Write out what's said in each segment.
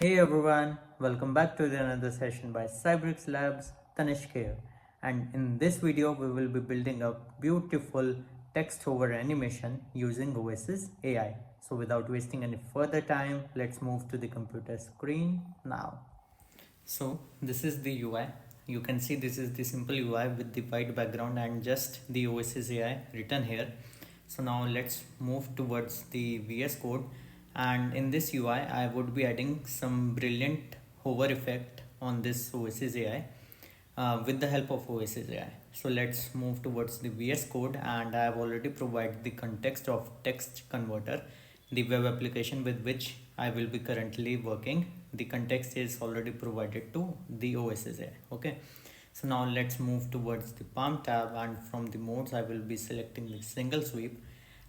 Hey everyone, welcome back to another session by Cybrix Labs, Tanishk here. And in this video, we will be building a beautiful text over animation using Oasis AI. So without wasting any further time, let's move to the computer screen now. So this is the UI. You can see this is the simple UI with the white background and just the Oasis AI written here. So now let's move towards the VS Code, and in this UI I would be adding some brilliant hover effect on this Oasis AI with the help of Oasis AI. So let's move towards the VS Code, and I have already provided the context of text converter, the web application with which I will be currently working. The context is already provided to the Oasis AI. Okay. So now let's move towards the Palm tab, and from the modes I will be selecting the SingleSweep,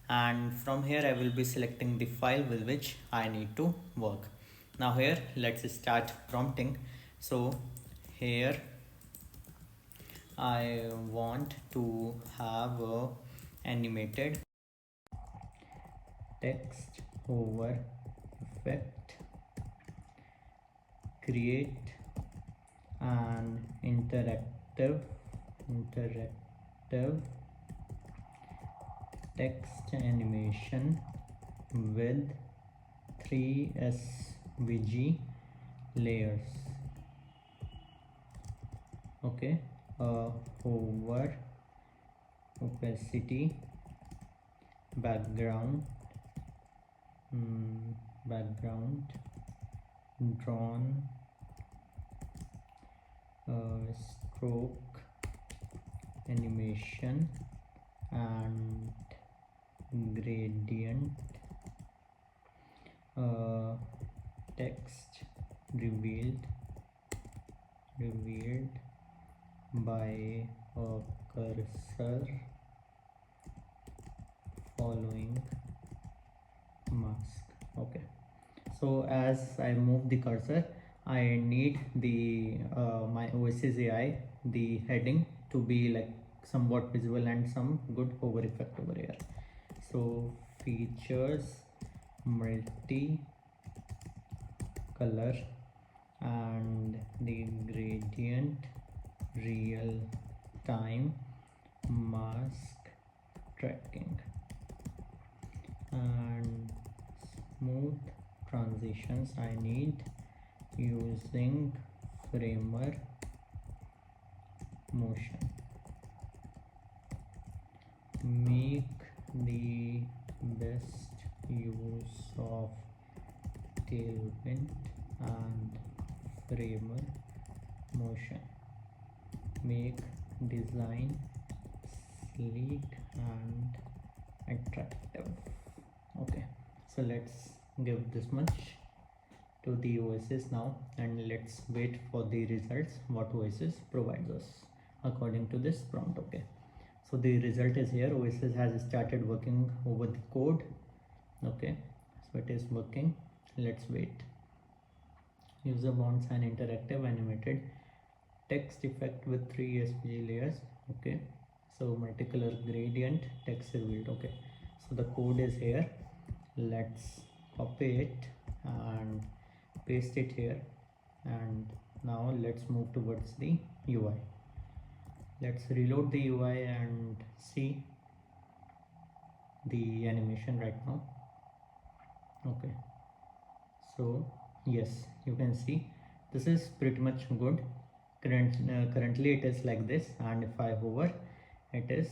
and from here I will be selecting the file with which I need to work. Now here let's start prompting. So here I want to have a animated text over effect, create an interactive text animation with 3 SVG layers. Okay, hover, opacity, background, drawn, stroke animation, and gradient, text revealed by a cursor following mask. Okay, so as I move the cursor, I need the my Oasis AI, the heading, to be like somewhat visible and some good hover effect over here. So features multi color and the gradient real time mask tracking and smooth transitions I need using framer motion. Make the best use of tailwind and framer motion. Make design sleek and attractive. Okay, so let's give this much to the Oasis now, and let's wait for the results what Oasis provides us according to this prompt. Okay, so the result is here. Oasis has started working over the code. Okay, so it is working. Let's wait. User wants an interactive animated text effect with 3 SVG layers. Okay, so multicolor gradient text revealed. Okay, so the code is here. Let's copy it and paste it here, and now let's move towards the UI. Let's reload the UI and see the animation right now. Okay, so yes, you can see this is pretty much good. Currently it is like this, and if I hover, it is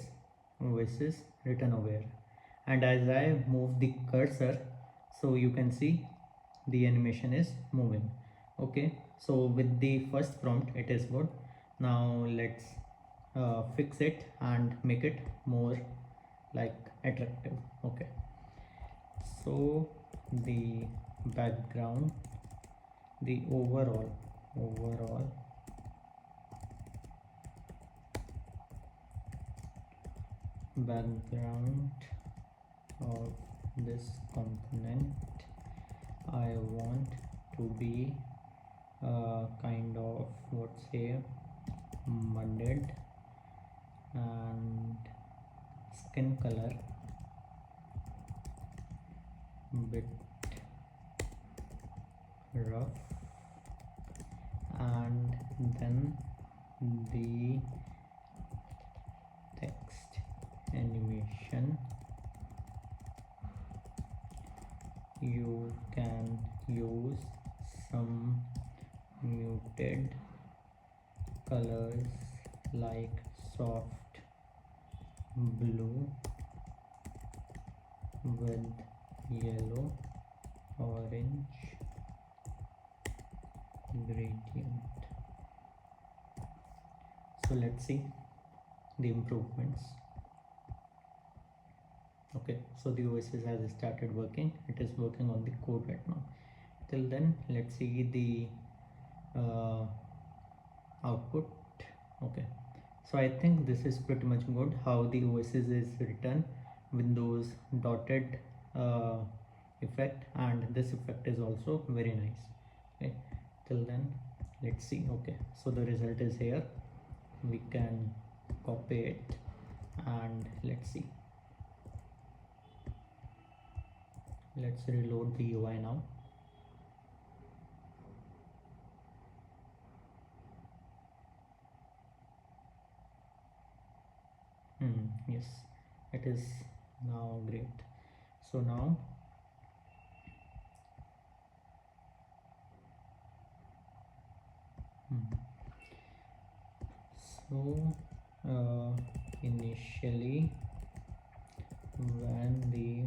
Oasis written over here, and as I move the cursor, so you can see the animation is moving. Okay, so with the first prompt it is good. Now let's fix it and make it more like attractive. Okay, so the background, the overall background of this component I want to be kind of, what's here, mudded, and skin color bit rough, and then the text animation. You can use some muted colors like soft blue with yellow, orange gradient. So let's see the improvements. Okay, so the Oasis has started working. It is working on the code right now. Till then, let's see the output. Okay, so I think this is pretty much good how the Oasis is written with those dotted effect, and this effect is also very nice. Okay, till then let's see. Okay, so the result is here. We can copy it and let's see. Let's reload the UI now. Yes, it is now great. So now initially when the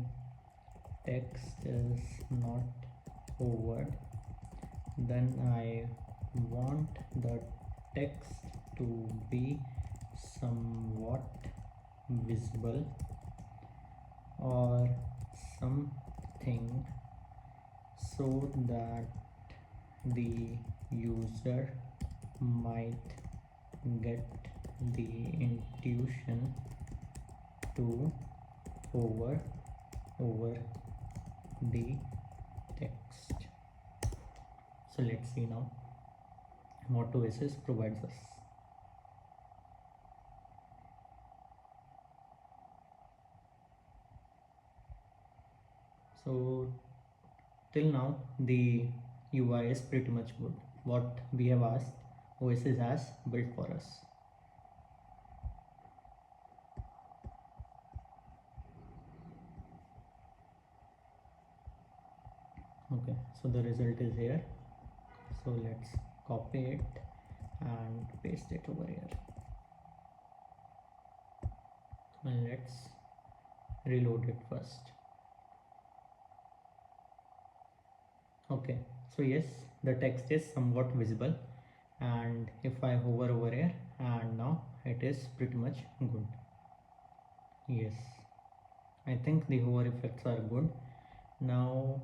text is not hovered, then I want the text to be somewhat visible or something, so that the user might get the intuition to hover over the text. So let's see now what Oasis provides us. So till now the UI is pretty much good. What we have asked, Oasis has built for us. Okay, so the result is here. So let's copy it and paste it over here, and let's reload it first. Okay, so yes, the text is somewhat visible, and if I hover over here, and now it is pretty much good. Yes, I think the hover effects are good. Now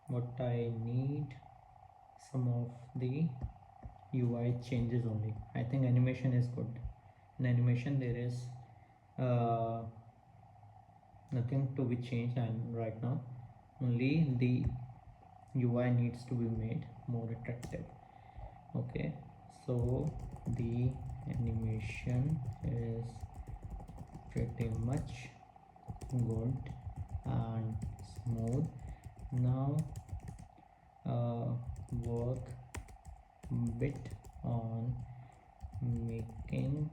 what I need, some of the UI changes only. I think animation is good. In animation there is nothing to be changed, and right now only the UI needs to be made more attractive. Okay, so the animation is pretty much good and smooth. Now work bit on making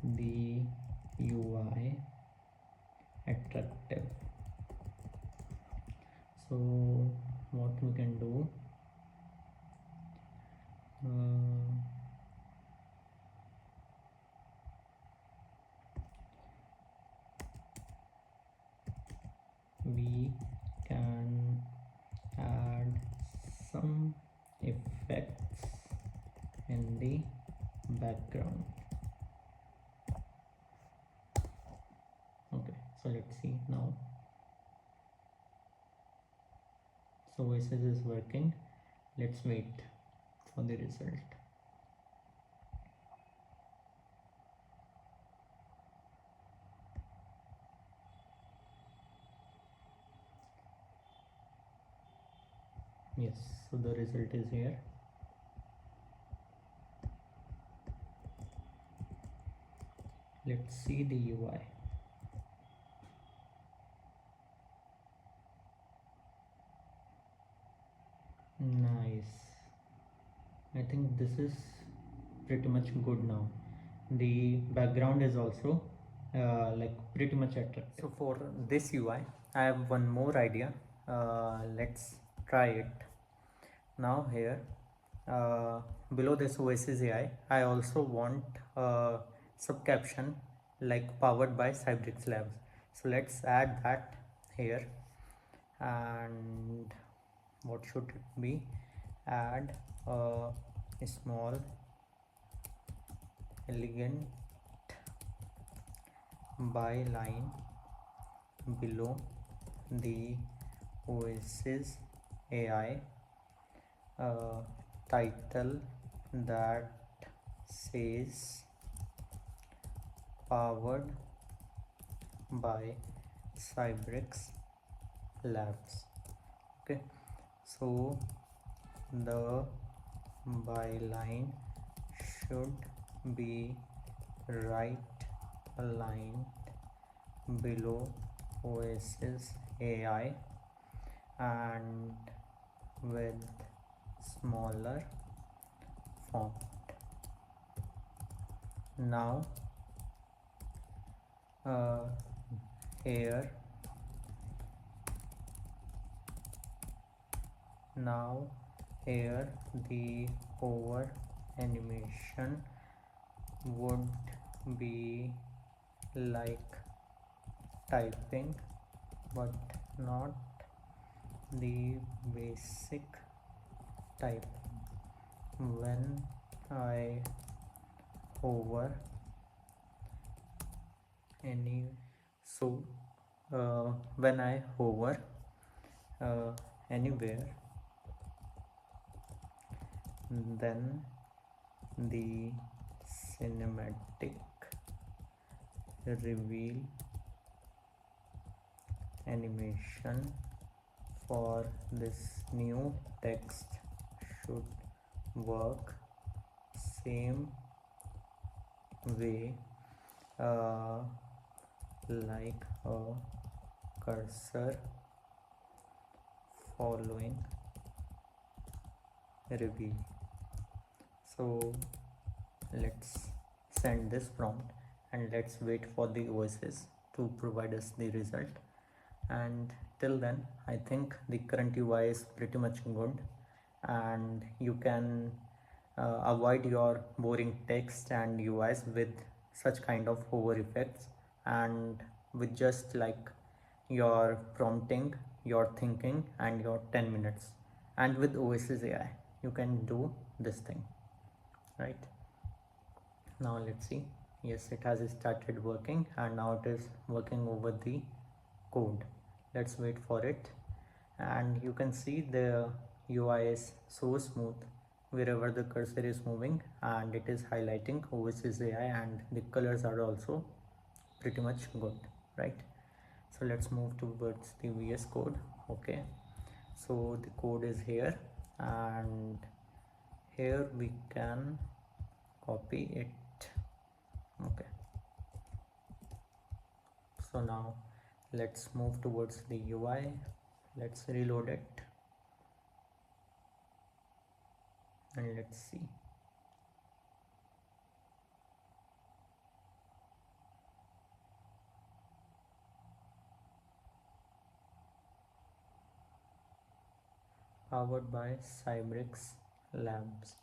the UI attractive. So what we can do, we can add some effects in the background. Okay, so let's see now. So Oasis is working. Let's wait for the result. Yes, so the result is here. Let's see the UI. Nice. I think this is pretty much good now. The background is also like pretty much attractive. So for this UI, I have one more idea. Let's try it. Now here, below this Oasis AI, I also want a subcaption like powered by Cybrix Labs. So let's add that here. And what should it be? Add a small elegant byline below the Oasis AI title that says powered by Cybrix Labs. Okay, so the byline should be right aligned below Oasis AI and with smaller font. Now here now here the hover animation would be like typing but not the basic typing. When I hover when I hover anywhere, then the cinematic reveal animation for this new text should work same way like a cursor following reveal. So let's send this prompt and let's wait for the Oasis to provide us the result. And till then, I think the current UI is pretty much good, and you can avoid your boring text and UIs with such kind of hover effects, and with just like your prompting, your thinking and your 10 minutes, and with Oasis AI you can do this thing, right? Now let's see. Yes, it has started working and now it is working over the code. Let's wait for it. And you can see the UI is so smooth wherever the cursor is moving, and it is highlighting Oasis AI, and the colors are also pretty much good, right? So let's move towards the VS Code. Okay, so the code is here, and here we can copy it. Okay, so now let's move towards the UI. Let's reload it and let's see. Powered by Cybrix Labs.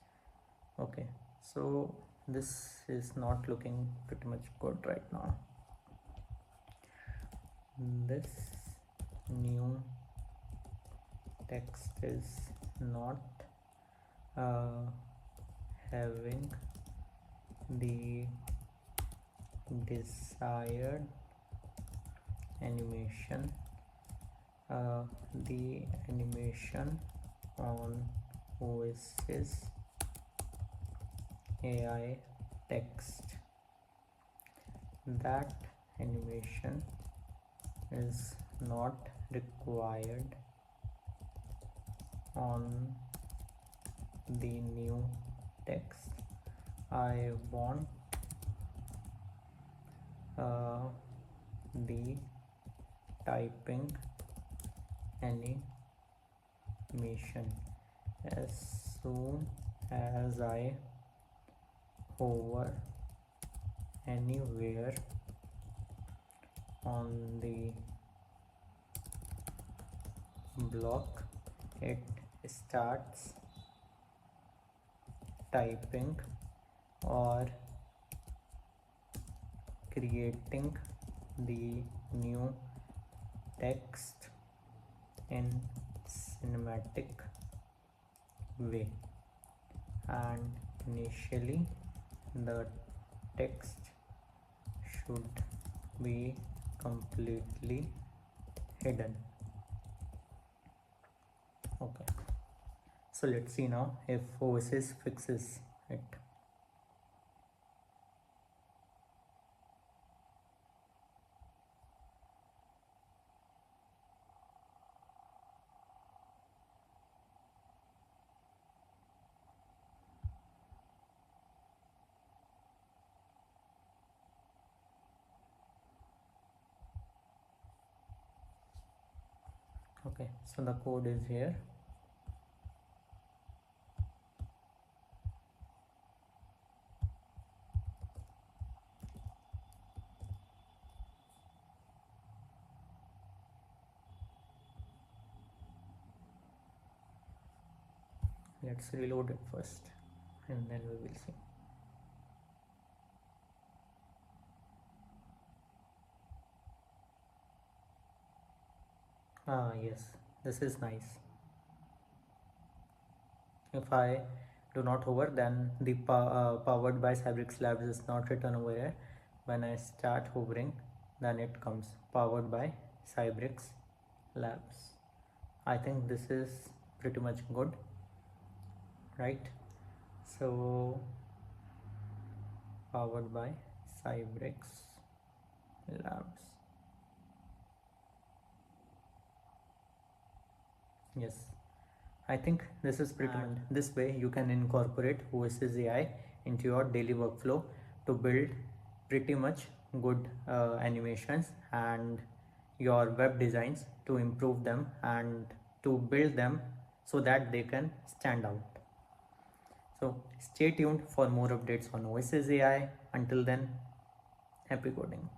Okay, so this is not looking pretty much good right now. This new text is not having the desired animation. The animation on Oasis AI text, that animation is not required on the new text. I want the typing animation as soon as I hover anywhere on the block, it starts typing or creating the new text in cinematic way, and initially the text should be completely hidden. Okay, so let's see now if Oasis fixes it. Okay, so the code is here. Let's reload it first and then we will see. Ah, yes, this is nice. If I do not hover, then the powered by Cybrix Labs is not written over here. When I start hovering, then it comes powered by Cybrix Labs. I think this is pretty much good, right? So powered by Cybrix Labs. Yes, I think this is pretty much. This way you can incorporate Oasis AI into your daily workflow to build pretty much good animations and your web designs, to improve them and to build them so that they can stand out. So stay tuned for more updates on Oasis AI. Until then, happy coding.